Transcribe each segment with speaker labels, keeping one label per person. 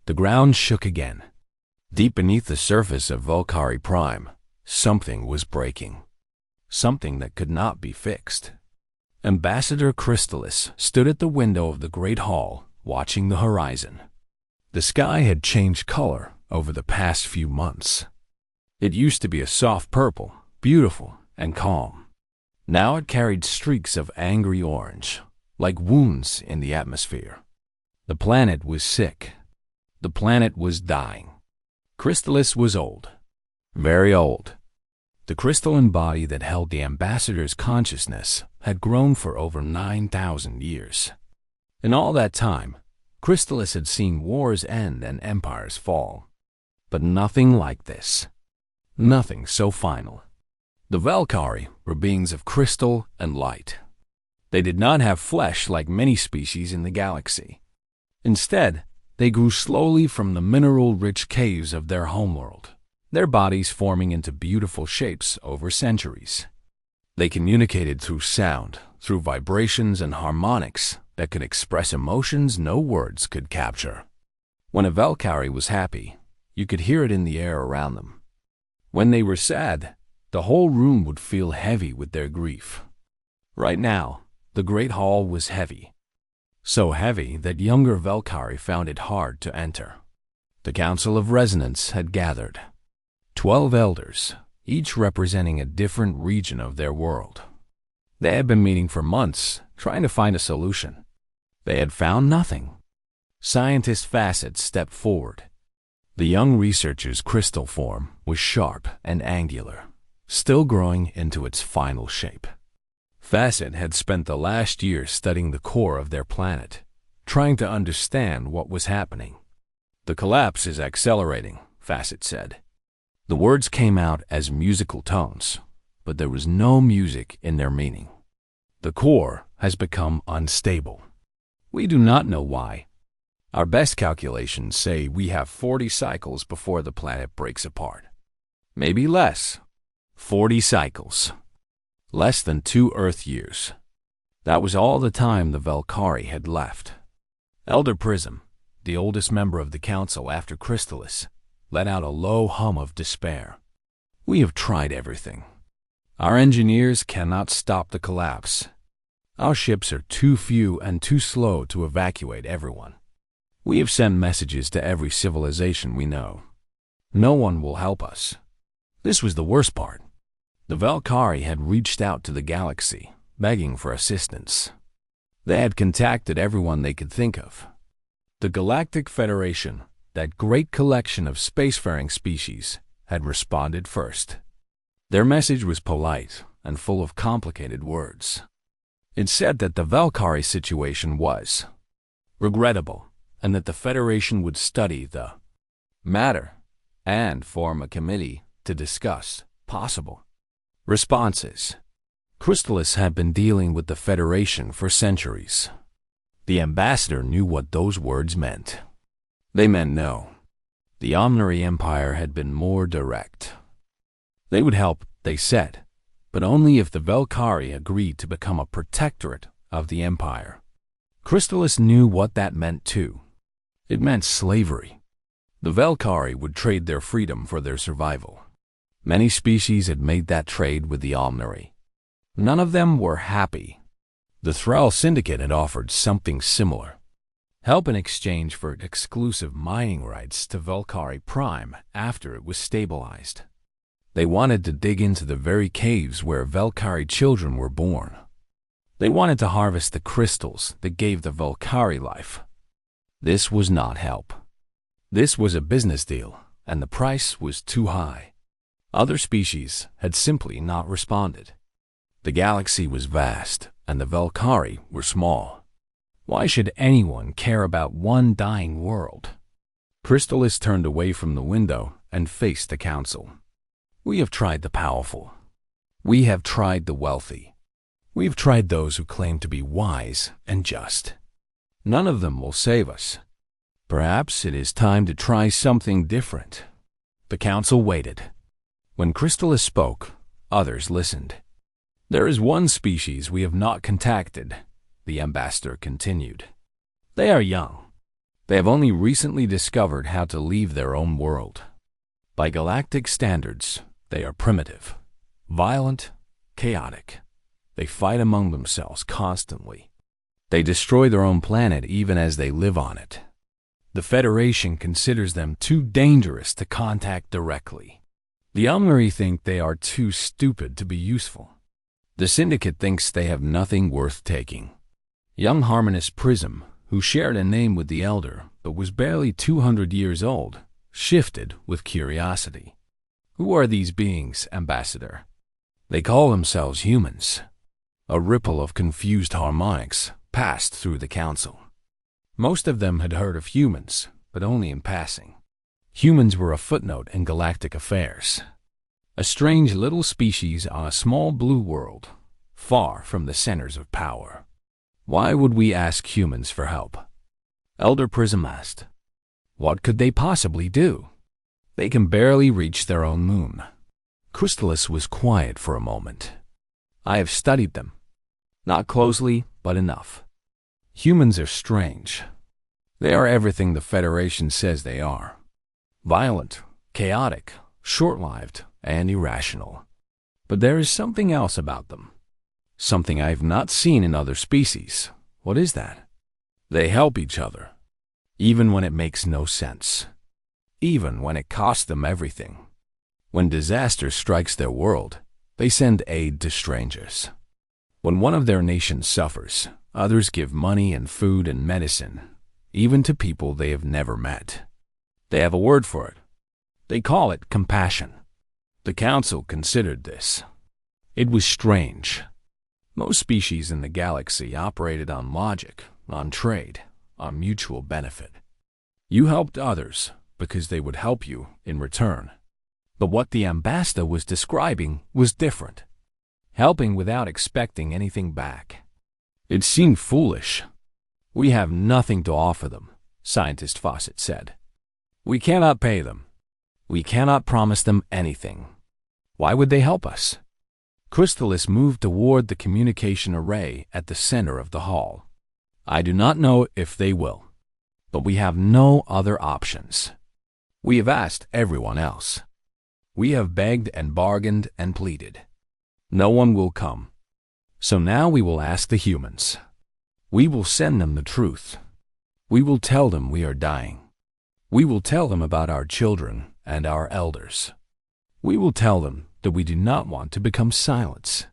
Speaker 1: The ground shook again. Deep beneath the surface of Valkyrie Prime, something was breaking. Something that could not be fixed. Ambassador Crystallis stood at the window of the Great Hall, watching the horizon. The sky had changed color over the past few months. It used to be a soft purple, beautiful and calm. Now it carried streaks of angry orange, like wounds in the atmosphere. The planet was sick. The planet was dying. Crystallis was old. Very old. The crystalline body that held the ambassador's consciousness had grown for over 9,000 years. In all that time, Crystallis had seen wars end and empires fall. But nothing like this. Nothing so final. The Valkyrie were beings of crystal and light. They did not have flesh like many species in the galaxy. Instead, they grew slowly from the mineral-rich caves of their homeworld, their bodies forming into beautiful shapes over centuries. They communicated through sound, through vibrations and harmonics that could express emotions no words could capture. When a Valkyrie was happy, you could hear it in the air around them. When they were sad, the whole room would feel heavy with their grief. Right now, the Great Hall was heavy. So heavy that younger Valkyrie found it hard to enter. The Council of Resonance had gathered. 12 elders, each representing a different region of their world. They had been meeting for months, trying to find a solution. They had found nothing. Scientist Facet stepped forward. The young researcher's crystal form was sharp and angular, still growing into its final shape. Facet had spent the last year studying the core of their planet, trying to understand what was happening. "The collapse is accelerating," Facet said. The words came out as musical tones, but there was no music in their meaning. "The core has become unstable. We do not know why. Our best calculations say we have 40 cycles before the planet breaks apart. Maybe less. 40 cycles. Less than 2 Earth years." That was all the time the Valkyrie had left. Elder Prism, the oldest member of the council after Crystallis, let out a low hum of despair. "We have tried everything. Our engineers cannot stop the collapse. Our ships are too few and too slow to evacuate everyone. We have sent messages to every civilization we know. No one will help us." This was the worst part. The Valkyrie had reached out to the galaxy, begging for assistance. They had contacted everyone they could think of. The Galactic Federation, that great collection of spacefaring species, had responded first. Their message was polite and full of complicated words. It said that the Valkyrie situation was regrettable and that the Federation would study the matter and form a committee to discuss possible responses. Crystallis had been dealing with the Federation for centuries. The ambassador knew what those words meant. They meant no. The Omnary Empire had been more direct. They would help, they said, but only if the Valkyrie agreed to become a protectorate of the Empire. Crystallis knew what that meant too. It meant slavery. The Valkyrie would trade their freedom for their survival. Many species had made that trade with the Omnary. None of them were happy. The Thrall Syndicate had offered something similar. Help in exchange for exclusive mining rights to Valkyrie Prime after it was stabilized. They wanted to dig into the very caves where Valkyrie children were born. They wanted to harvest the crystals that gave the Valkyrie life. This was not help. This was a business deal, and the price was too high. Other species had simply not responded. The galaxy was vast, and the Valkyrie were small. Why should anyone care about one dying world? Crystallis turned away from the window and faced the council. "We have tried the powerful. We have tried the wealthy. We have tried those who claim to be wise and just. None of them will save us. Perhaps it is time to try something different." The council waited. When Crystallis spoke, others listened. "There is one species we have not contacted," the ambassador continued. "They are young. They have only recently discovered how to leave their own world. By galactic standards, they are primitive, violent, chaotic. They fight among themselves constantly. They destroy their own planet even as they live on it. The Federation considers them too dangerous to contact directly. The Umnari think they are too stupid to be useful. The Syndicate thinks they have nothing worth taking. Young Harmonious Prism, who shared a name with the Elder but was barely 200 years old, shifted with curiosity. Who are these beings, Ambassador? They call themselves humans. A ripple of confused harmonics passed through the council. Most of them had heard of humans, but only in passing. Humans were a footnote in galactic affairs. A strange little species on a small blue world, far from the centers of power. Why would we ask humans for help? Elder Prism asked. What could they possibly do? They can barely reach their own moon. Crystallis was quiet for a moment. I have studied them. Not closely, but enough. Humans are strange. They are everything the Federation says they are. Violent, chaotic, short-lived, and irrational. But there is something else about them. Something I have not seen in other species. What is that? They help each other. Even when it makes no sense. Even when it costs them everything. When disaster strikes their world, they send aid to strangers. When one of their nations suffers, others give money and food and medicine, even to people they have never met. They have a word for it. They call it compassion. The Council considered this. It was strange. Most species in the galaxy operated on logic, on trade, on mutual benefit. You helped others because they would help you in return. But what the ambassador was describing was different. Helping without expecting anything back. It seemed foolish. We have nothing to offer them, Scientist Fawcett said. We cannot pay them. We cannot promise them anything. Why would they help us? Crystallis moved toward the communication array at the center of the hall. I do not know if they will, but we have no other options. We have asked everyone else. We have begged and bargained and pleaded. No one will come. So now we will ask the humans. We will send them the truth. We will tell them we are dying. We will tell them about our children and our elders. We will tell them that we do not want to become silence.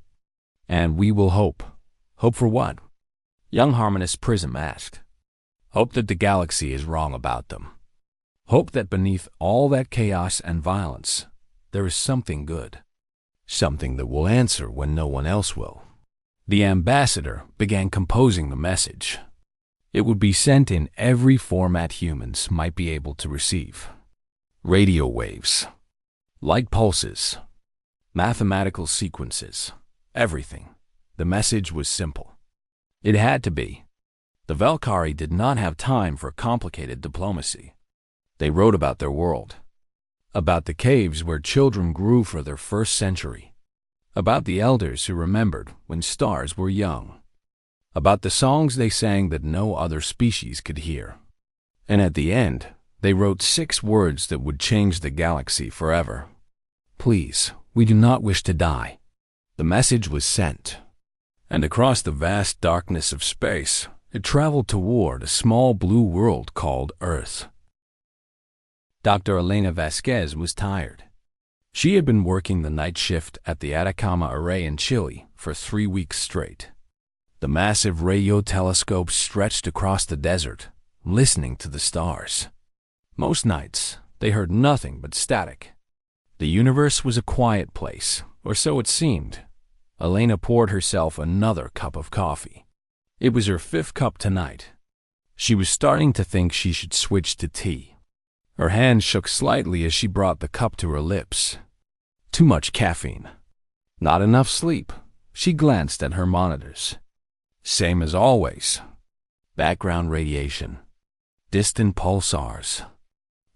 Speaker 1: And we will hope. Hope for what? Young Harmonious Prism asked. Hope that the galaxy is wrong about them. Hope that beneath all that chaos and violence, there is something good. Something that will answer when no one else will. The ambassador began composing the message. It would be sent in every format humans might be able to receive. Radio waves, light pulses, mathematical sequences, everything. The message was simple. It had to be. The Valkyrie did not have time for complicated diplomacy. They wrote about their world. About the caves where children grew for their first century. About the elders who remembered when stars were young. About the songs they sang that no other species could hear. And at the end, they wrote 6 words that would change the galaxy forever. Please, we do not wish to die. The message was sent. And across the vast darkness of space, it traveled toward a small blue world called Earth. Dr. Elena Vasquez was tired. She had been working the night shift at the Atacama Array in Chile for 3 weeks straight. The massive radio telescopes stretched across the desert, listening to the stars. Most nights, they heard nothing but static. The universe was a quiet place, or so it seemed. Elena poured herself another cup of coffee. It was her 5th cup tonight. She was starting to think she should switch to tea. Her hand shook slightly as she brought the cup to her lips. Too much caffeine. Not enough sleep. She glanced at her monitors. Same as always. Background radiation. Distant pulsars.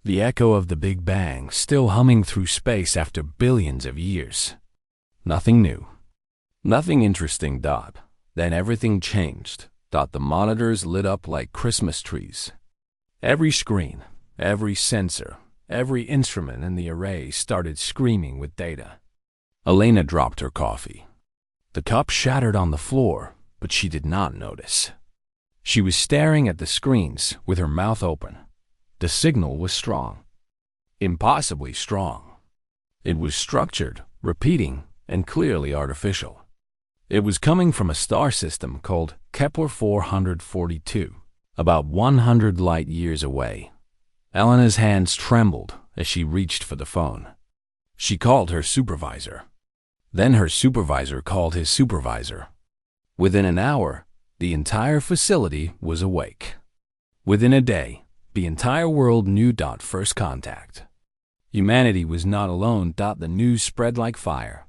Speaker 1: The echo of the Big Bang still humming through space after billions of years. Nothing new. Nothing interesting. Then everything changed. The monitors lit up like Christmas trees. Every screen, every sensor, every instrument in the array started screaming with data. Elena dropped her coffee. The cup shattered on the floor, but she did not notice. She was staring at the screens with her mouth open. The signal was strong. Impossibly strong. It was structured, repeating, and clearly artificial. It was coming from a star system called Kepler 442, about 100 light years away. Elena's hands trembled as she reached for the phone. She called her supervisor. Then her supervisor called his supervisor. Within an hour, the entire facility was awake. Within a day, the entire world knew. First contact. Humanity was not alone. The news spread like fire.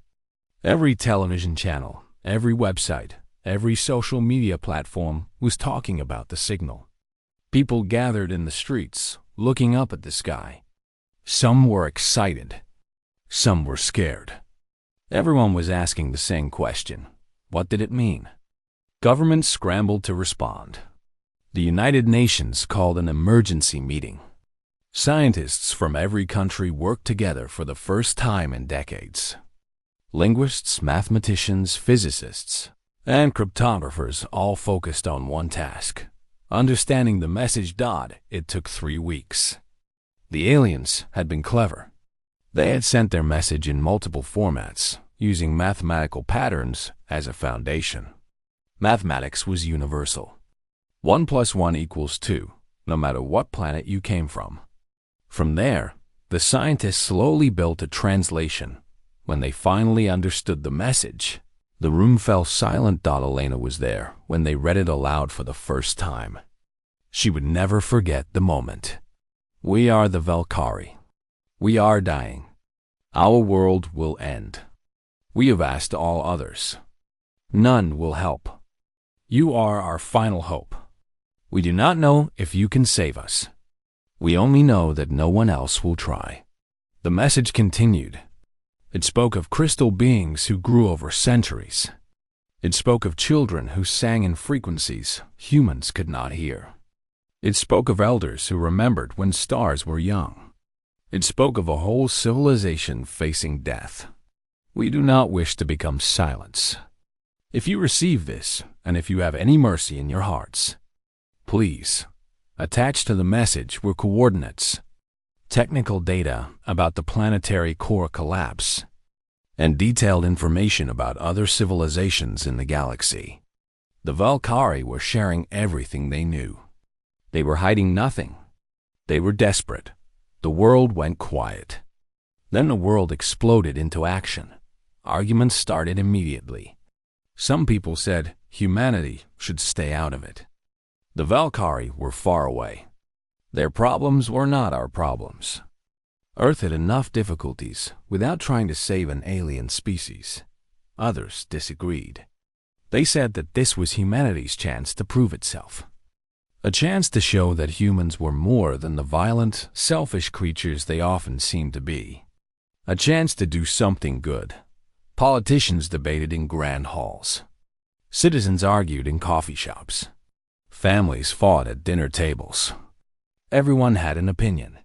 Speaker 1: Every television channel, every website, every social media platform was talking about the signal. People gathered in the streets, looking up at the sky. Some were excited. Some were scared. Everyone was asking the same question. What did it mean? Governments scrambled to respond. The United Nations called an emergency meeting. Scientists from every country worked together for the first time in decades. Linguists, mathematicians, physicists, and cryptographers all focused on one task: understanding the message. It took 3 weeks. The aliens had been clever. They had sent their message in multiple formats, using mathematical patterns as a foundation. Mathematics was universal. 1 + 1 = 2, no matter what planet you came from. From there, the scientists slowly built a translation. When they finally understood the message, the room fell silent. Elena was there when they read it aloud for the first time. She would never forget the moment. We are the Valkyrie. We are dying. Our world will end. We have asked all others. None will help. You are our final hope. We do not know if you can save us. We only know that no one else will try. The message continued. It spoke of crystal beings who grew over centuries. It spoke of children who sang in frequencies humans could not hear. It spoke of elders who remembered when stars were young. It spoke of a whole civilization facing death. We do not wish to become silence. If you receive this, and if you have any mercy in your hearts, please, attached to the message were coordinates, technical data about the planetary core collapse, and detailed information about other civilizations in the galaxy. The Valkyrie were sharing everything they knew. They were hiding nothing. They were desperate. The world went quiet. Then the world exploded into action. Arguments started immediately. Some people said humanity should stay out of it. The Valkyrie were far away. Their problems were not our problems. Earth had enough difficulties without trying to save an alien species. Others disagreed. They said that this was humanity's chance to prove itself. A chance to show that humans were more than the violent, selfish creatures they often seemed to be. A chance to do something good. Politicians debated in grand halls. Citizens argued in coffee shops. Families fought at dinner tables. Everyone had an opinion.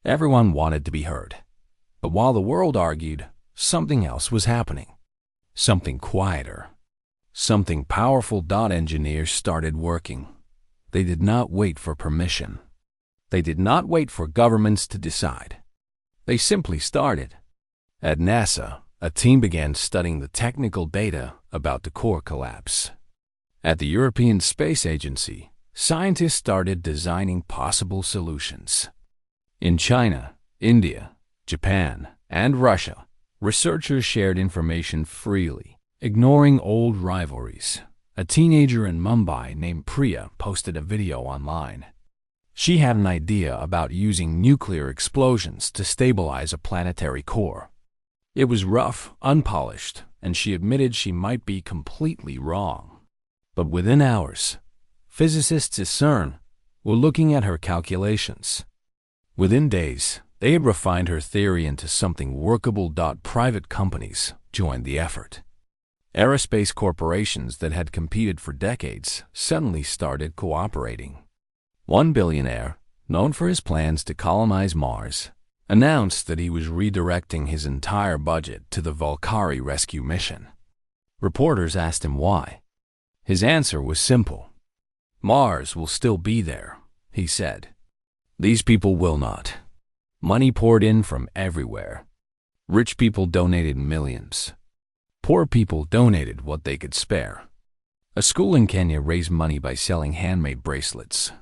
Speaker 1: Everyone wanted to be heard. But while the world argued, something else was happening. Something quieter. Something powerful. Engineers started working. They did not wait for permission. They did not wait for governments to decide. They simply started. At NASA, a team began studying the technical data about the core collapse. At the European Space Agency, scientists started designing possible solutions. In China, India, Japan, and Russia, researchers shared information freely, ignoring old rivalries. A teenager in Mumbai named Priya posted a video online. She had an idea about using nuclear explosions to stabilize a planetary core. It was rough, unpolished, and she admitted she might be completely wrong. But within hours, physicists at CERN were looking at her calculations. Within days, they had refined her theory into something workable. Private companies joined the effort. Aerospace corporations that had competed for decades suddenly started cooperating. One billionaire, known for his plans to colonize Mars, announced that he was redirecting his entire budget to the Valkyrie rescue mission. Reporters asked him why. His answer was simple. "Mars will still be there," he said. "These people will not." Money poured in from everywhere. Rich people donated millions. Poor people donated what they could spare. A school in Kenya raised money by selling handmade bracelets.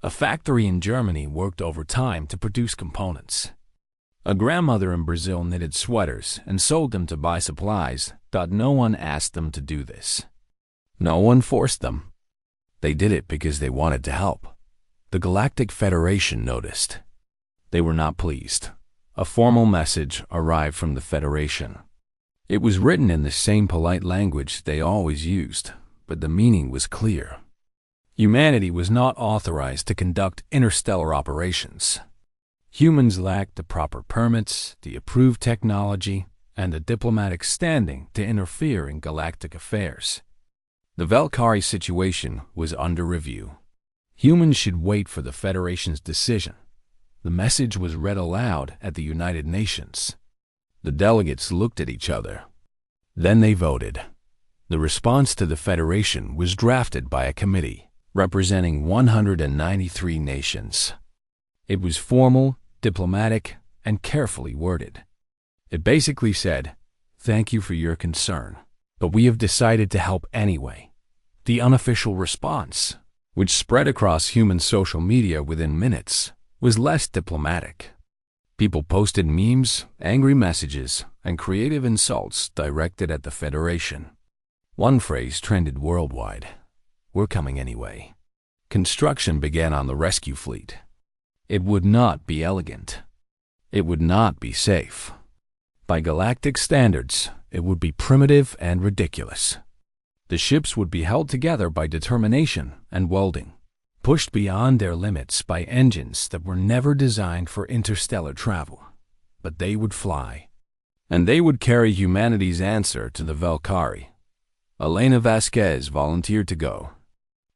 Speaker 1: A factory in Germany worked overtime to produce components. A grandmother in Brazil knitted sweaters and sold them to buy supplies, but no one asked them to do this. No one forced them. They did it because they wanted to help. The Galactic Federation noticed. They were not pleased. A formal message arrived from the Federation. It was written in the same polite language they always used, but the meaning was clear. Humanity was not authorized to conduct interstellar operations. Humans lacked the proper permits, the approved technology, and the diplomatic standing to interfere in galactic affairs. The Valkyrie situation was under review. Humans should wait for the Federation's decision. The message was read aloud at the United Nations. The delegates looked at each other. Then they voted. The response to the Federation was drafted by a committee representing 193 nations. It was formal, diplomatic, and carefully worded. It basically said, "Thank you for your concern, but we have decided to help anyway." The unofficial response, which spread across human social media within minutes, was less diplomatic. People posted memes, angry messages, and creative insults directed at the Federation. One phrase trended worldwide: "We're coming anyway." Construction began on the rescue fleet. It would not be elegant. It would not be safe. By galactic standards, it would be primitive and ridiculous. The ships would be held together by determination and welding, pushed beyond their limits by engines that were never designed for interstellar travel. But they would fly. And they would carry humanity's answer to the Valkyrie. Elena Vasquez volunteered to go.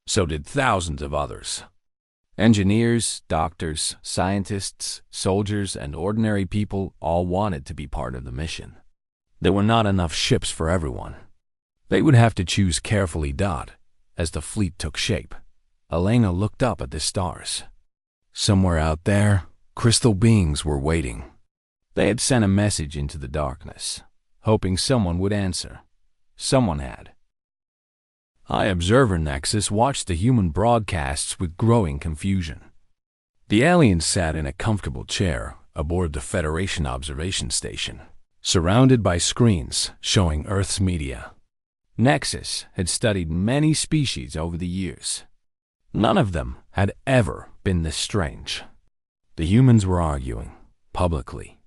Speaker 1: So did thousands of others. Engineers, doctors, scientists, soldiers, and ordinary people all wanted to be part of the mission. There were not enough ships for everyone. They would have to choose carefully. As the fleet took shape, Elena looked up at the stars. Somewhere out there, crystal beings were waiting. They had sent a message into the darkness, hoping someone would answer. Someone had. High Observer Nexus watched the human broadcasts with growing confusion. The aliens sat in a comfortable chair aboard the Federation observation station, surrounded by screens showing Earth's media. Nexus had studied many species over the years. None of them had ever been this strange. The humans were arguing, publicly,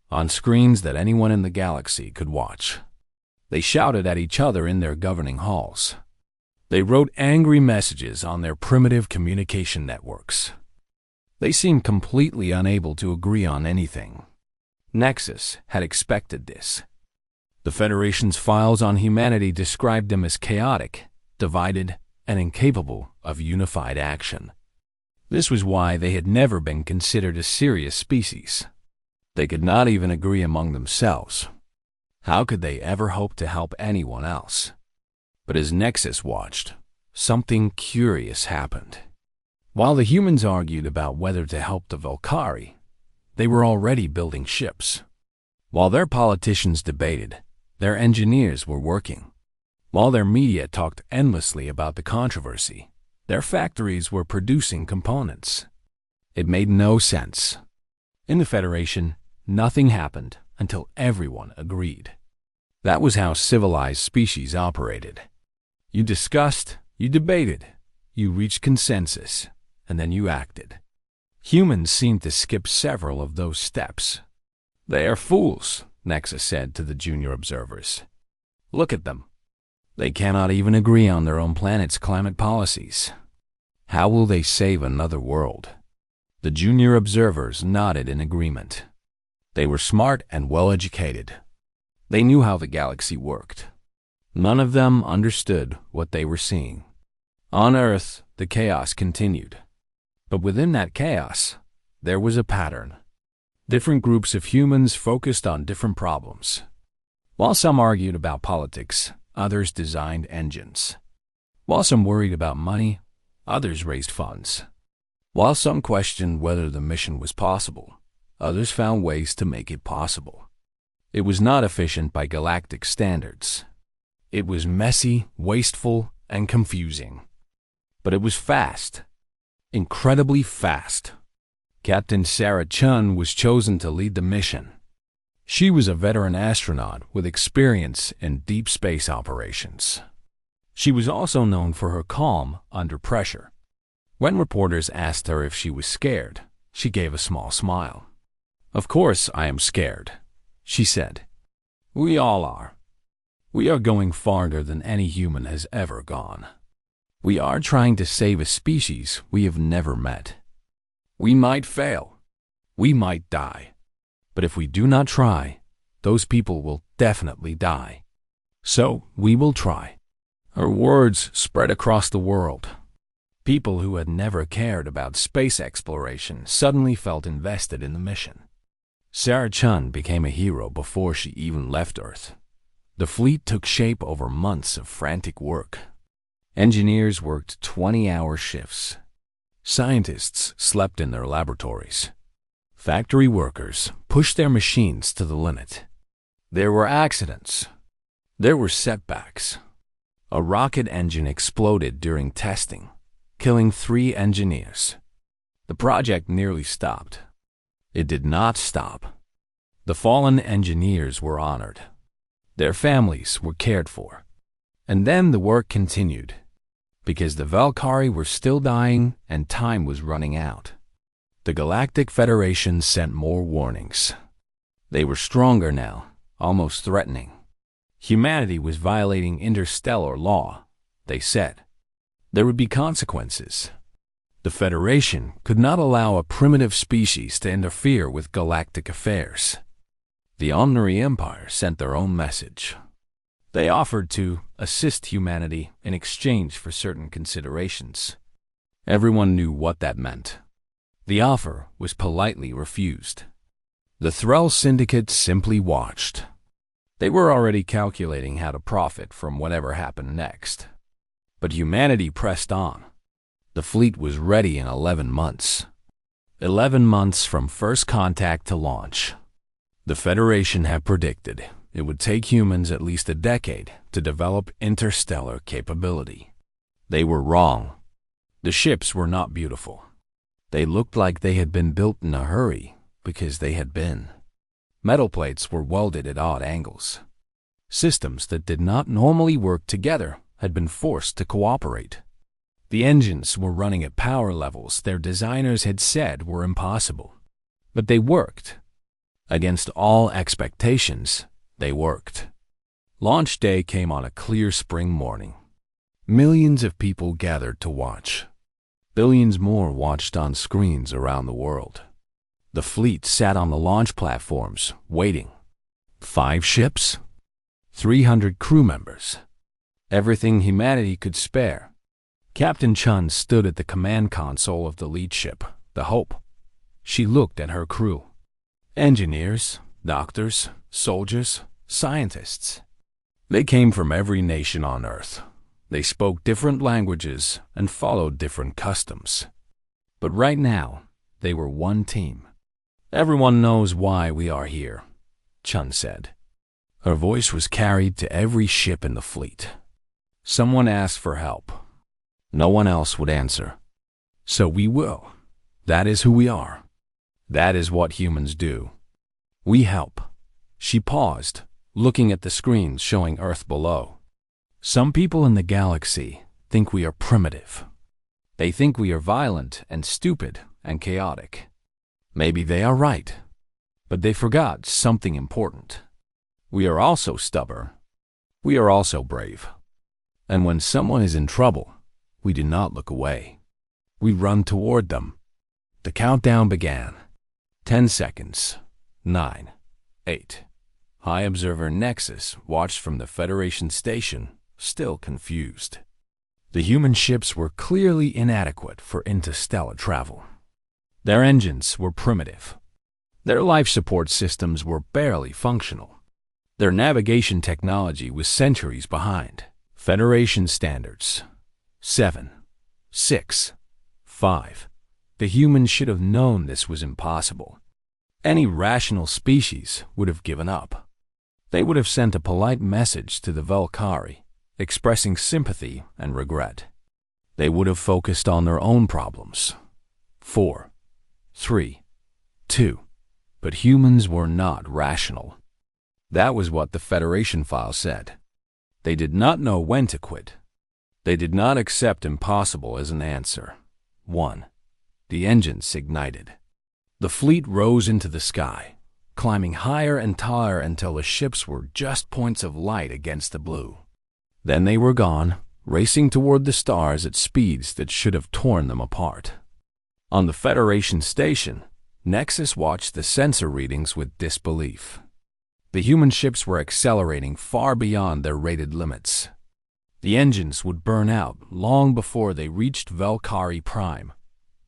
Speaker 1: on screens that anyone in the galaxy could watch. They shouted at each other in their governing halls. They wrote angry messages on their primitive communication networks. They seemed completely unable to agree on anything. Nexus had expected this. The Federation's files on humanity described them as chaotic, divided, and incapable of unified action. This was why they had never been considered a serious species. They could not even agree among themselves. How could they ever hope to help anyone else? But as Nexus watched, something curious happened. While the humans argued about whether to help the Valkyrie, they were already building ships. While their politicians debated, their engineers were working. While their media talked endlessly about the controversy, their factories were producing components. It made no sense. In the Federation, nothing happened until everyone agreed. That was how civilized species operated. You discussed, you debated, you reached consensus, and then you acted. Humans seemed to skip several of those steps. "They are fools," Nexus said to the junior observers. "Look at them. They cannot even agree on their own planet's climate policies. How will they save another world?" The junior observers nodded in agreement. They were smart and well-educated. They knew how the galaxy worked. None of them understood what they were seeing. On Earth, the chaos continued. But within that chaos, there was a pattern. Different groups of humans focused on different problems. While some argued about politics, others designed engines. While some worried about money, others raised funds. While some questioned whether the mission was possible, others found ways to make it possible. It was not efficient by galactic standards. It was messy, wasteful, and confusing. But it was fast. Incredibly fast. Captain Sarah Chun was chosen to lead the mission. She was a veteran astronaut with experience in deep space operations. She was also known for her calm under pressure. When reporters asked her if she was scared, she gave a small smile. "Of course I am scared," she said. "We all are. We are going farther than any human has ever gone. We are trying to save a species we have never met. We might fail. We might die. But if we do not try, those people will definitely die. So we will try." Her words spread across the world. People who had never cared about space exploration suddenly felt invested in the mission. Sarah Chun became a hero before she even left Earth. The fleet took shape over months of frantic work. Engineers worked 20-hour shifts. Scientists slept in their laboratories. Factory workers pushed their machines to the limit. There were accidents. There were setbacks. A rocket engine exploded during testing, killing 3 engineers. The project nearly stopped. It did not stop. The fallen engineers were honored. Their families were cared for. And then the work continued, because the Valkyrie were still dying and time was running out. The Galactic Federation sent more warnings. They were stronger now, almost threatening. Humanity was violating interstellar law, they said. There would be consequences. The Federation could not allow a primitive species to interfere with galactic affairs. The Honorary Empire sent their own message. They offered to assist humanity in exchange for certain considerations. Everyone knew what that meant. The offer was politely refused. The Thrall Syndicate simply watched. They were already calculating how to profit from whatever happened next. But humanity pressed on. The fleet was ready in 11 months. 11 months from first contact to launch. The Federation had predicted it would take humans at least a decade to develop interstellar capability. They were wrong. The ships were not beautiful. They looked like they had been built in a hurry, because they had been. Metal plates were welded at odd angles. Systems that did not normally work together had been forced to cooperate. The engines were running at power levels their designers had said were impossible. But they worked. Against all expectations, they worked. Launch day came on a clear spring morning. Millions of people gathered to watch. Billions more watched on screens around the world. The fleet sat on the launch platforms, waiting. 5 ships, 300 crew members, everything humanity could spare. Captain Chun stood at the command console of the lead ship, the Hope. She looked at her crew. Engineers, doctors, soldiers, scientists. They came from every nation on Earth. They spoke different languages and followed different customs. But right now, they were one team. "Everyone knows why we are here," Chun said. Her voice was carried to every ship in the fleet. Someone asked for help. No one else would answer. So we will. That is who we are. That is what humans do. We help. She paused, looking at the screens showing Earth below. Some people in the galaxy think we are primitive. They think we are violent and stupid and chaotic. Maybe they are right, but they forgot something important. We are also stubborn. We are also brave. And when someone is in trouble, we do not look away. We run toward them. The countdown began. 10 seconds. 9. 8. High Observer Nexus watched from the Federation station, still confused. The human ships were clearly inadequate for interstellar travel. Their engines were primitive. Their life support systems were barely functional. Their navigation technology was centuries behind. Federation standards. 7, 6, 5. The humans should have known this was impossible. Any rational species would have given up. They would have sent a polite message to the Valkyrie, expressing sympathy and regret. They would have focused on their own problems. 4, 3, 2. But humans were not rational. That was what the Federation file said. They did not know when to quit. They did not accept impossible as an answer. 1. The engines ignited. The fleet rose into the sky, climbing higher and higher until the ships were just points of light against the blue. Then they were gone, racing toward the stars at speeds that should have torn them apart. On the Federation station, Nexus watched the sensor readings with disbelief. The human ships were accelerating far beyond their rated limits. The engines would burn out long before they reached Valkyrie Prime,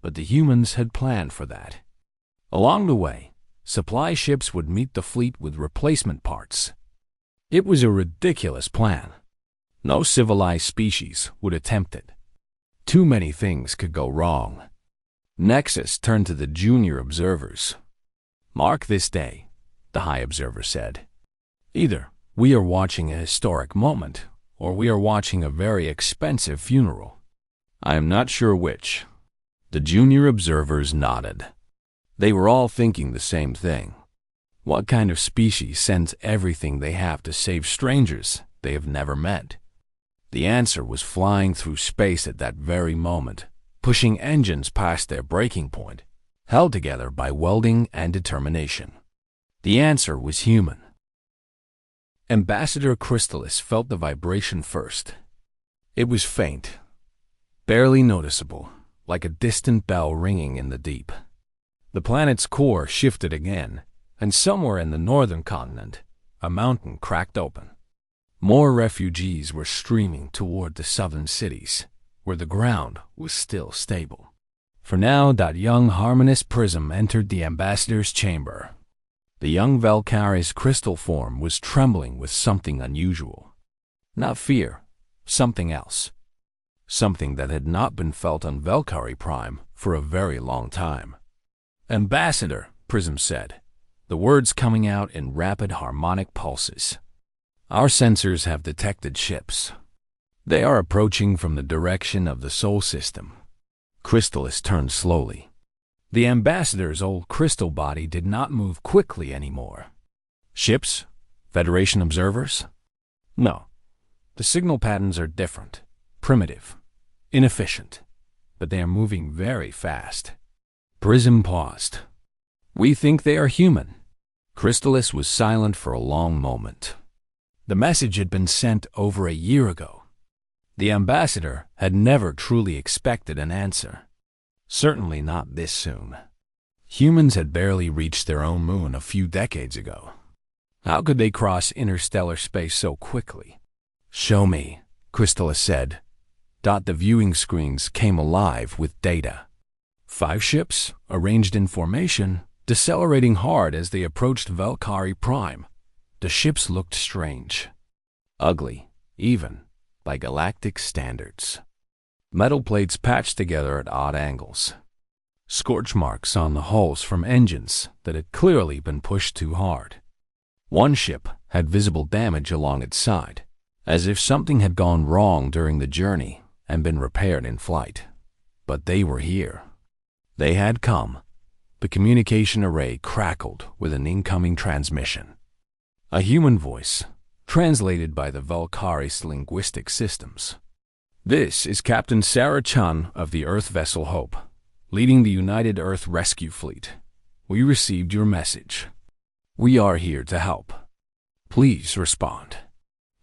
Speaker 1: but the humans had planned for that. Along the way, supply ships would meet the fleet with replacement parts. It was a ridiculous plan. No civilized species would attempt it. Too many things could go wrong. Nexus turned to the junior observers. "Mark this day," the High Observer said. "Either we are watching a historic moment, or we are watching a very expensive funeral. I am not sure which." The junior observers nodded. They were all thinking the same thing. What kind of species sends everything they have to save strangers they have never met? The answer was flying through space at that very moment, pushing engines past their breaking point, held together by welding and determination. The answer was human. Ambassador Crystallis felt the vibration first. It was faint, barely noticeable, like a distant bell ringing in the deep. The planet's core shifted again, and somewhere in the northern continent, a mountain cracked open. More refugees were streaming toward the southern cities, where the ground was still stable. For now, that young harmonious prism entered the ambassador's chamber. The young Valkyrie's crystal form was trembling with something unusual. Not fear, something else. Something that had not been felt on Valkyrie Prime for a very long time. "Ambassador," Prism said, the words coming out in rapid harmonic pulses. "Our sensors have detected ships. They are approaching from the direction of the Sol system." Crystallis turned slowly. The ambassador's old crystal body did not move quickly anymore. "Ships? Federation observers?" "No. The signal patterns are different, primitive, inefficient, but they are moving very fast." Prism paused. "We think they are human." Crystallis was silent for a long moment. The message had been sent over a year ago. The ambassador had never truly expected an answer. Certainly not this soon. Humans had barely reached their own moon a few decades ago. How could they cross interstellar space so quickly? "Show me," Crystallis said. The viewing screens came alive with data. 5 ships, arranged in formation, decelerating hard as they approached Valkyrie Prime. The ships looked strange. Ugly, even, by galactic standards. Metal plates patched together at odd angles. Scorch marks on the hulls from engines that had clearly been pushed too hard. One ship had visible damage along its side, as if something had gone wrong during the journey and been repaired in flight. But they were here. They had come. The communication array crackled with an incoming transmission. A human voice, translated by the Valkyrie's linguistic systems. "This is Captain Sarah Chun of the Earth vessel Hope, leading the United Earth Rescue Fleet. We received your message. We are here to help. Please respond."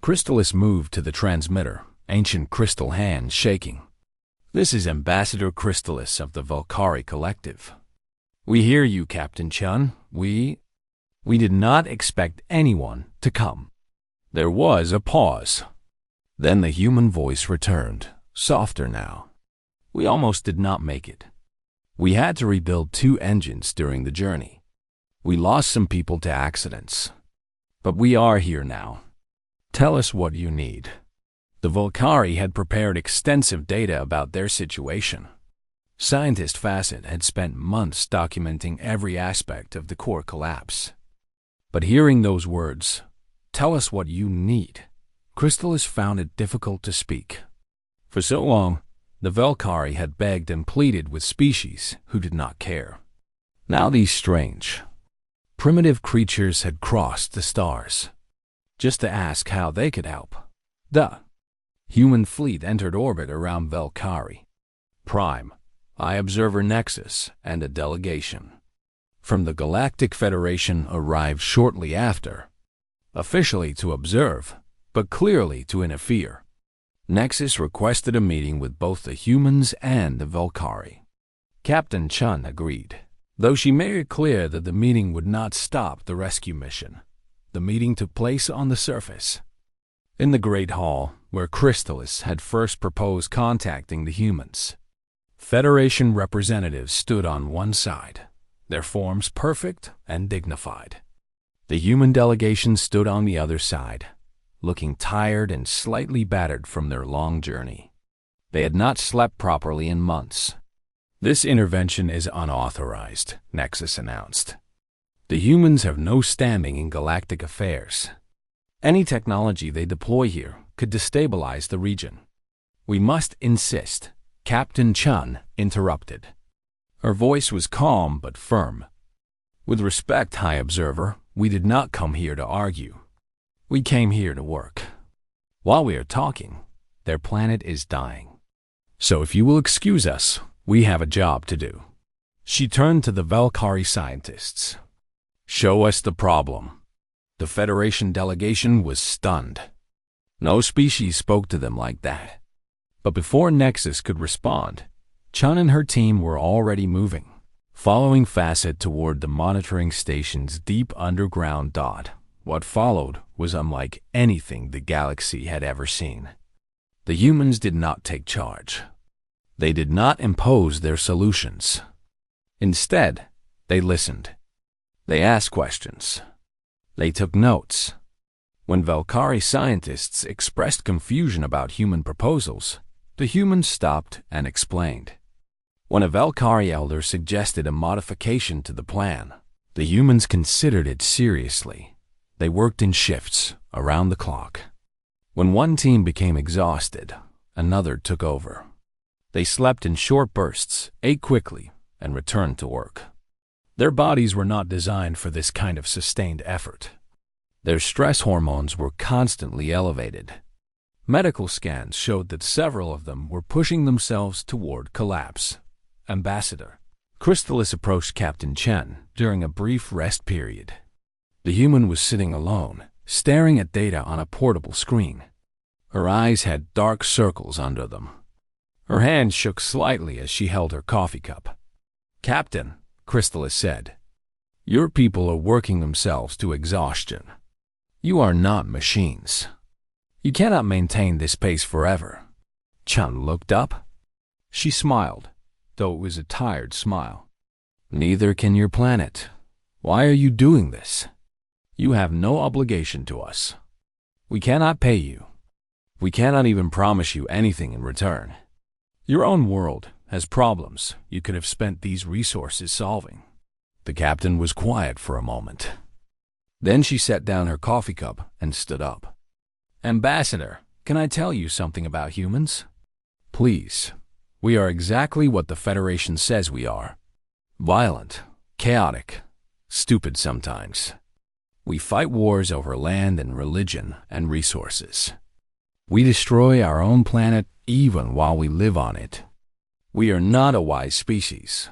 Speaker 1: Crystallis moved to the transmitter, ancient crystal hands shaking. "This is Ambassador Crystallis of the Valkyrie Collective. We hear you, Captain Chun. We did not expect anyone to come." There was a pause. Then the human voice returned, softer now. We almost did not make it. We had to rebuild 2 engines during the journey. We lost some people to accidents. But we are here now. Tell us what you need. The Volcari had prepared extensive data about their situation. Scientist Facet had spent months documenting every aspect of the core collapse. But hearing those words, "Tell us what you need," Chrysalis found it difficult to speak. For so long, the Volcari had begged and pleaded with species who did not care. Now these strange, primitive creatures had crossed the stars, just to ask how they could help. The human fleet entered orbit around Volcari Prime, Eye Observer Nexus, and a delegation from the Galactic Federation arrived shortly after, officially to observe, but clearly to interfere. Nexus requested a meeting with both the humans and the Volcari. Captain Chun agreed, though she made it clear that the meeting would not stop the rescue mission. The meeting took place on the surface, in the Great Hall, where Chrysalis had first proposed contacting the humans. Federation representatives stood on one side, their forms perfect and dignified. The human delegation stood on the other side, looking tired and slightly battered from their long journey. They had not slept properly in months. "This intervention is unauthorized," Nexus announced. "The humans have no standing in galactic affairs. Any technology they deploy here could destabilize the region. We must insist," Captain Chun interrupted. Her voice was calm but firm. "With respect, High Observer, we did not come here to argue. We came here to work. While we are talking, their planet is dying. So if you will excuse us, we have a job to do." She turned to the Volcari scientists. "Show us the problem." The Federation delegation was stunned. No species spoke to them like that. But before Nexus could respond, Chun and her team were already moving, following Facet toward the monitoring station's deep underground dot. What followed was unlike anything the galaxy had ever seen. The humans did not take charge. They did not impose their solutions. Instead, they listened. They asked questions. They took notes. When Volcari scientists expressed confusion about human proposals, the humans stopped and explained. When a Volcari elder suggested a modification to the plan, the humans considered it seriously. They worked in shifts, around the clock. When one team became exhausted, another took over. They slept in short bursts, ate quickly, and returned to work. Their bodies were not designed for this kind of sustained effort. Their stress hormones were constantly elevated. Medical scans showed that several of them were pushing themselves toward collapse. Ambassador Chrysalis approached Captain Chen during a brief rest period. The human was sitting alone, staring at data on a portable screen. Her eyes had dark circles under them. Her hand shook slightly as she held her coffee cup. "Captain," Chrysalis said, "your people are working themselves to exhaustion. You are not machines. You cannot maintain this pace forever." Chun looked up. She smiled, though it was a tired smile. "Neither can your planet. Why are you doing this? You have no obligation to us. We cannot pay you. We cannot even promise you anything in return. Your own world has problems you could have spent these resources solving." The captain was quiet for a moment. Then she set down her coffee cup and stood up. "Ambassador, can I tell you something about humans?" "Please. We are exactly what the Federation says we are. Violent, chaotic, stupid sometimes. We fight wars over land and religion and resources. We destroy our own planet even while we live on it. We are not a wise species.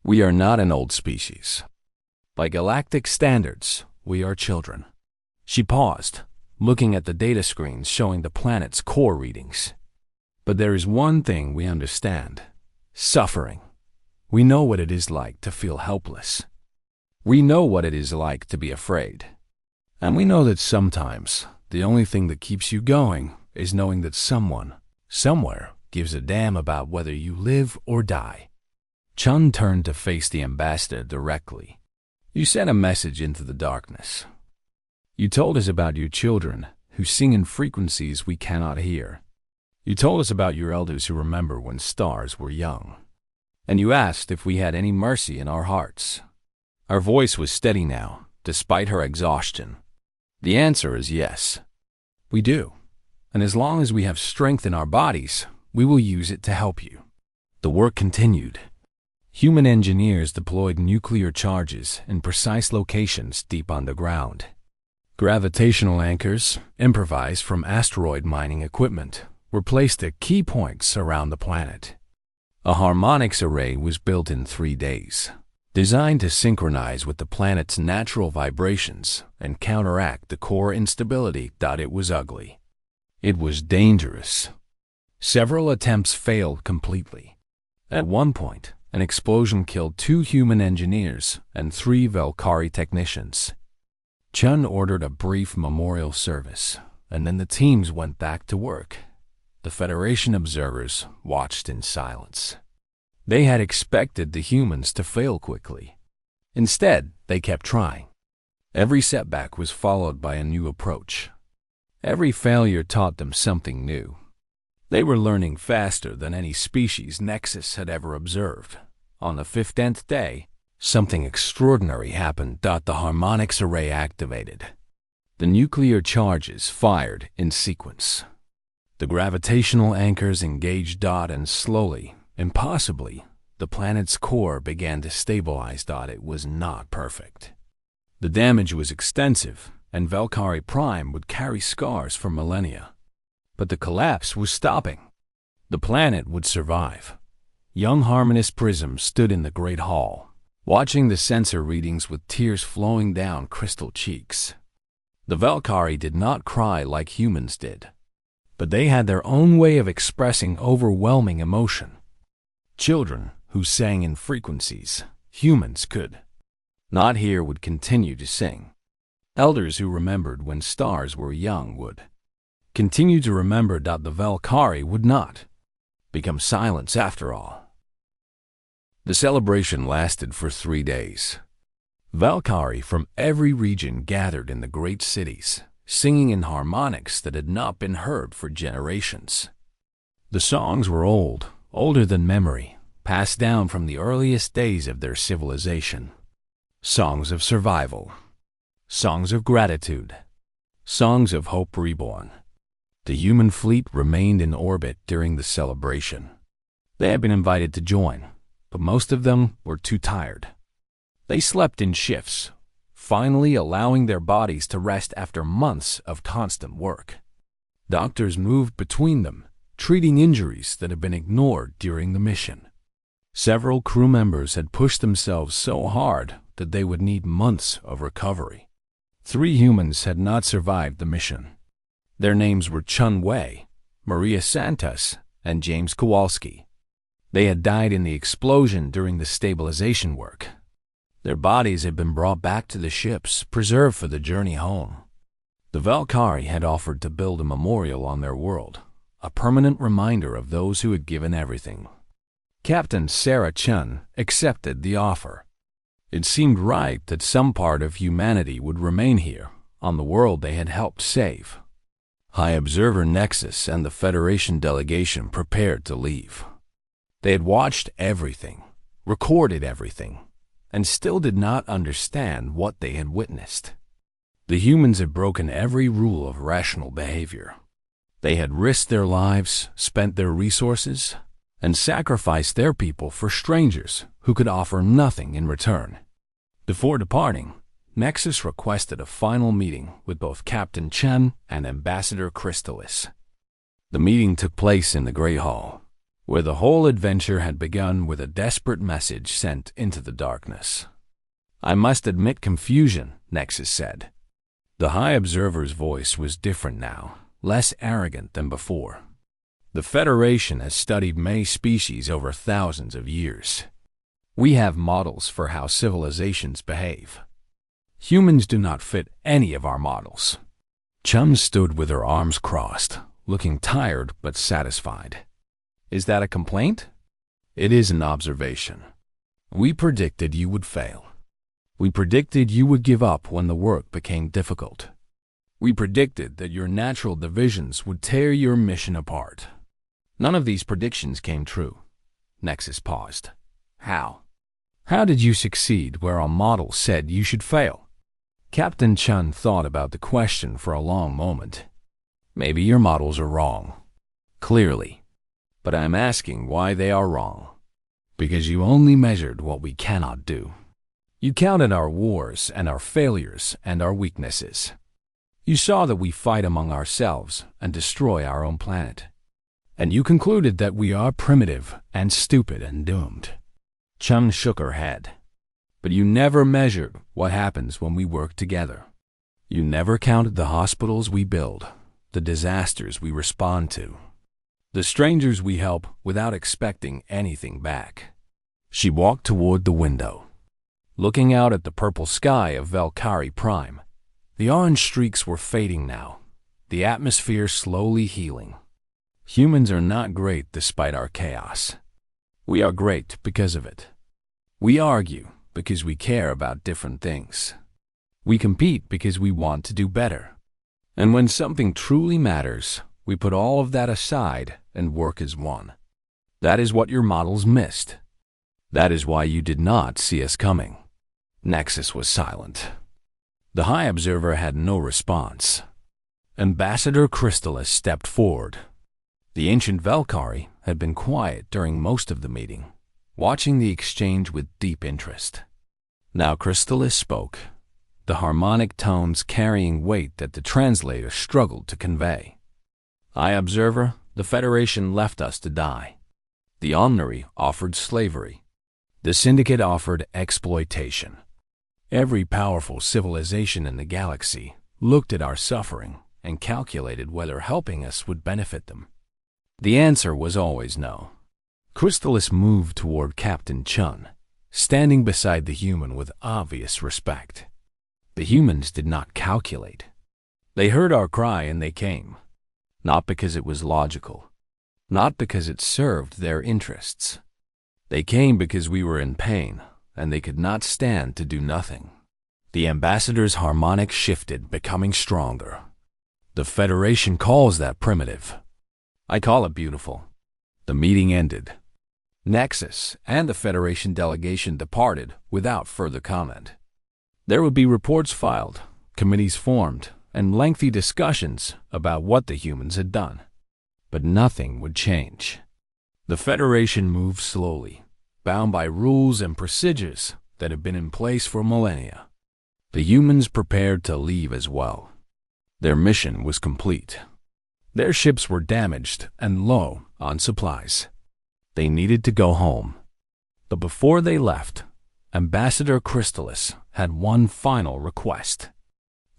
Speaker 1: We are not an old species. By galactic standards, we are children." She paused, looking at the data screens showing the planet's core readings. "But there is one thing we understand: suffering. We know what it is like to feel helpless. We know what it is like to be afraid. And we know that sometimes the only thing that keeps you going is knowing that someone, somewhere, gives a damn about whether you live or die. Chun turned to face the ambassador directly. You sent a message into the darkness. You told us about your children who sing in frequencies we cannot hear. You told us about your elders who remember when stars were young. And you asked if we had any mercy in our hearts. Her voice was steady now, despite her exhaustion. The answer is yes. We do. And as long as we have strength in our bodies, we will use it to help you. The work continued. Human engineers deployed nuclear charges in precise locations deep underground. Gravitational anchors, improvised from asteroid mining equipment, were placed at key points around the planet. A harmonics array was built in 3 days, designed to synchronize with the planet's natural vibrations and counteract the core instability. It was ugly. It was dangerous. Several attempts failed completely. At one point, an explosion killed 2 human engineers and 3 Valkyrie technicians. Chun ordered a brief memorial service, and then the teams went back to work. The Federation observers watched in silence. They had expected the humans to fail quickly. Instead, they kept trying. Every setback was followed by a new approach. Every failure taught them something new. They were learning faster than any species Nexus had ever observed. On the 15th day, something extraordinary happened. The harmonics array activated. The nuclear charges fired in sequence. The gravitational anchors engaged. And slowly, impossibly, the planet's core began to stabilize. It was not perfect. The damage was extensive, and Valkyrie Prime would carry scars for millennia. But the collapse was stopping. The planet would survive. Young Harmonious Prism stood in the Great Hall, watching the sensor readings with tears flowing down crystal cheeks. The Valkyrie did not cry like humans did, but they had their own way of expressing overwhelming emotion. Children who sang in frequencies humans could not hear would continue to sing. Elders who remembered when stars were young would continue to remember. The Valkyrie would not become silence after all. The celebration lasted for 3 days. Valkyrie from every region gathered in the great cities, singing in harmonics that had not been heard for generations. The songs were old, older than memory, passed down from the earliest days of their civilization. Songs of survival, songs of gratitude, songs of hope reborn. The human fleet remained in orbit during the celebration. They had been invited to join, but most of them were too tired. They slept in shifts, finally allowing their bodies to rest after months of constant work. Doctors moved between them, treating injuries that had been ignored during the mission. Several crew members had pushed themselves so hard that they would need months of recovery. 3 humans had not survived the mission. Their names were Chun Wei, Maria Santos, and James Kowalski. They had died in the explosion during the stabilization work. Their bodies had been brought back to the ships, preserved for the journey home. The Valkyrie had offered to build a memorial on their world, a permanent reminder of those who had given everything. Captain Sarah Chun accepted the offer. It seemed right that some part of humanity would remain here, on the world they had helped save. High Observer Nexus and the Federation delegation prepared to leave. They had watched everything, recorded everything, and still did not understand what they had witnessed. The humans had broken every rule of rational behavior. They had risked their lives, spent their resources, and sacrificed their people for strangers who could offer nothing in return. Before departing, Nexus requested a final meeting with both Captain Chen and Ambassador Crystallis. The meeting took place in the Great Hall, where the whole adventure had begun with a desperate message sent into the darkness. "I must admit confusion," Nexus said. The High Observer's voice was different now, less arrogant than before. "The Federation has studied many species over thousands of years. We have models for how civilizations behave. Humans do not fit any of our models." Chum stood with her arms crossed, looking tired but satisfied. Is that a complaint? It is an observation. We predicted you would fail. We predicted you would give up when the work became difficult. We predicted that your natural divisions would tear your mission apart. None of these predictions came true. Nexus paused. How? How did you succeed where our model said you should fail? Captain Chun thought about the question for a long moment. Maybe your models are wrong. Clearly. But I'm asking why they are wrong. Because you only measured what we cannot do. You counted our wars and our failures and our weaknesses. You saw that we fight among ourselves and destroy our own planet. And you concluded that we are primitive and stupid and doomed. Chun shook her head. But you never measured what happens when we work together. You never counted the hospitals we build, the disasters we respond to, the strangers we help without expecting anything back. She walked toward the window, looking out at the purple sky of Valkyrie Prime. The orange streaks were fading now, the atmosphere slowly healing. Humans are not great despite our chaos. We are great because of it. We argue because we care about different things. We compete because we want to do better. And when something truly matters, we put all of that aside and work as one. That is what your models missed. That is why you did not see us coming. Nexus was silent. The High Observer had no response. Ambassador Crystallis stepped forward. The ancient Valkyrie had been quiet during most of the meeting, watching the exchange with deep interest. Now Crystallis spoke, the harmonic tones carrying weight that the translator struggled to convey. High Observer, the Federation left us to die. The Omnary offered slavery. The Syndicate offered exploitation. Every powerful civilization in the galaxy looked at our suffering and calculated whether helping us would benefit them. The answer was always no. Crystallis moved toward Captain Chun, standing beside the human with obvious respect. The humans did not calculate. They heard our cry and they came. Not because it was logical. Not because it served their interests. They came because we were in pain, and they could not stand to do nothing. The ambassador's harmonic shifted, becoming stronger. The Federation calls that primitive. I call it beautiful. The meeting ended. Nexus and the Federation delegation departed without further comment. There would be reports filed, committees formed, and lengthy discussions about what the humans had done. But nothing would change. The Federation moved slowly, bound by rules and procedures that had been in place for millennia. The humans prepared to leave as well. Their mission was complete. Their ships were damaged and low on supplies. They needed to go home. But before they left, Ambassador Crystallis had one final request.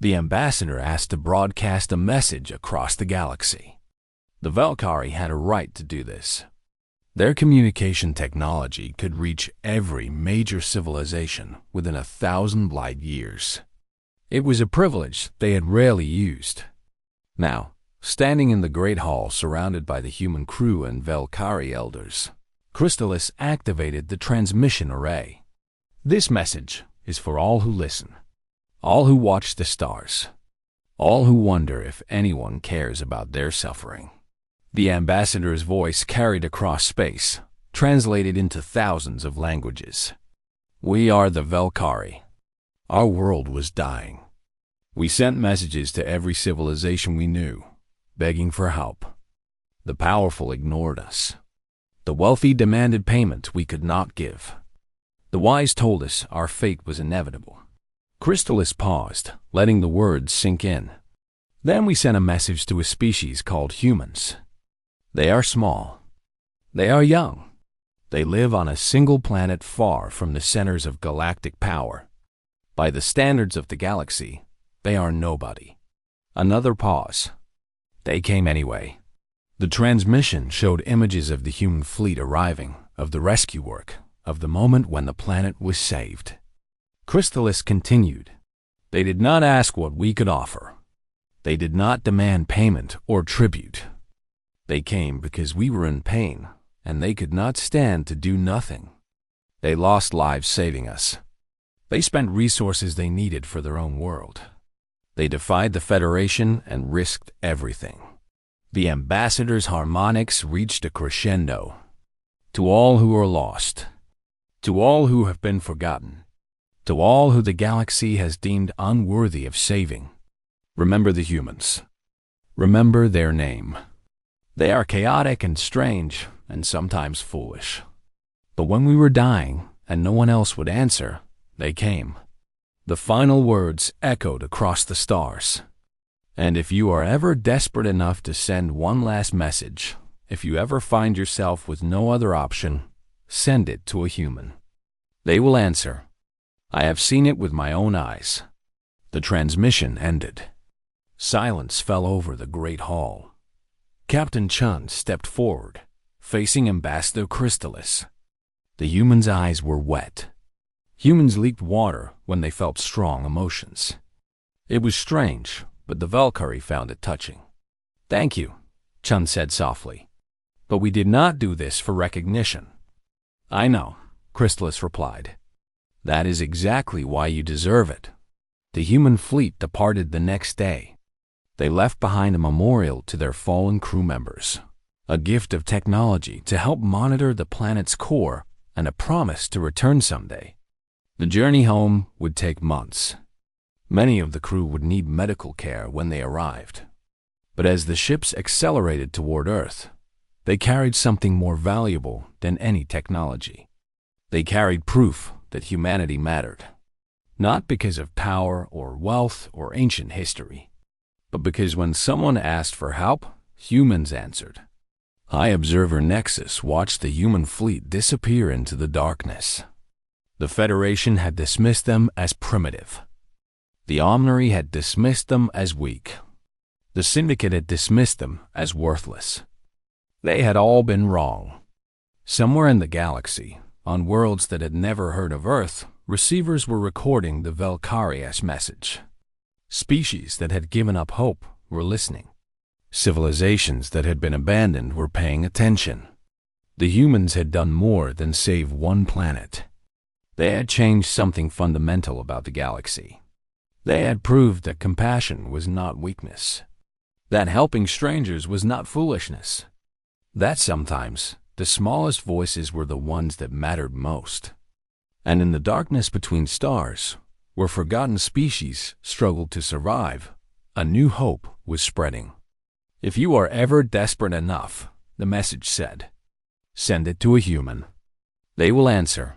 Speaker 1: The ambassador asked to broadcast a message across the galaxy. The Valkyrie had a right to do this. Their communication technology could reach every major civilization within 1,000 light years. It was a privilege they had rarely used. Now, standing in the great hall surrounded by the human crew and Valkyrie elders, Crystallis activated the transmission array. This message is for all who listen, all who watch the stars, all who wonder if anyone cares about their suffering. The ambassador's voice carried across space, translated into thousands of languages. We are the Valkyrie. Our world was dying. We sent messages to every civilization we knew, begging for help. The powerful ignored us. The wealthy demanded payment we could not give. The wise told us our fate was inevitable. Crystallis paused, letting the words sink in. Then we sent a message to a species called humans. They are small. They are young. They live on a single planet far from the centers of galactic power. By the standards of the galaxy, they are nobody. Another pause. They came anyway. The transmission showed images of the human fleet arriving, of the rescue work, of the moment when the planet was saved. Crystallis continued. They did not ask what we could offer. They did not demand payment or tribute. They came because we were in pain and they could not stand to do nothing. They lost lives saving us. They spent resources they needed for their own world. They defied the Federation and risked everything. The ambassador's harmonics reached a crescendo. To all who are lost, to all who have been forgotten, to all who the galaxy has deemed unworthy of saving, remember the humans. Remember their name. They are chaotic and strange and sometimes foolish. But when we were dying and no one else would answer, they came. The final words echoed across the stars. And if you are ever desperate enough to send one last message, if you ever find yourself with no other option, send it to a human. They will answer. I have seen it with my own eyes. The transmission ended. Silence fell over the great hall. Captain Chun stepped forward, facing Ambassador Crystallis. The human's eyes were wet. Humans leaked water when they felt strong emotions. It was strange, but the Valkyrie found it touching. Thank you, Chun said softly. But we did not do this for recognition. I know, Crystallis replied. That is exactly why you deserve it. The human fleet departed the next day. They left behind a memorial to their fallen crew members, a gift of technology to help monitor the planet's core, and a promise to return someday. The journey home would take months. Many of the crew would need medical care when they arrived. But as the ships accelerated toward Earth, they carried something more valuable than any technology. They carried proof that humanity mattered, not because of power or wealth or ancient history, but because when someone asked for help, humans answered. High Observer Nexus watched the human fleet disappear into the darkness. The Federation had dismissed them as primitive. The Omnary had dismissed them as weak. The Syndicate had dismissed them as worthless. They had all been wrong. Somewhere in the galaxy, on worlds that had never heard of Earth, receivers were recording the Valkyria's message. Species that had given up hope were listening. Civilizations that had been abandoned were paying attention. The humans had done more than save one planet. They had changed something fundamental about the galaxy. They had proved that compassion was not weakness, that helping strangers was not foolishness, that sometimes the smallest voices were the ones that mattered most. And in the darkness between stars, where forgotten species struggled to survive, a new hope was spreading. If you are ever desperate enough, the message said, send it to a human. They will answer.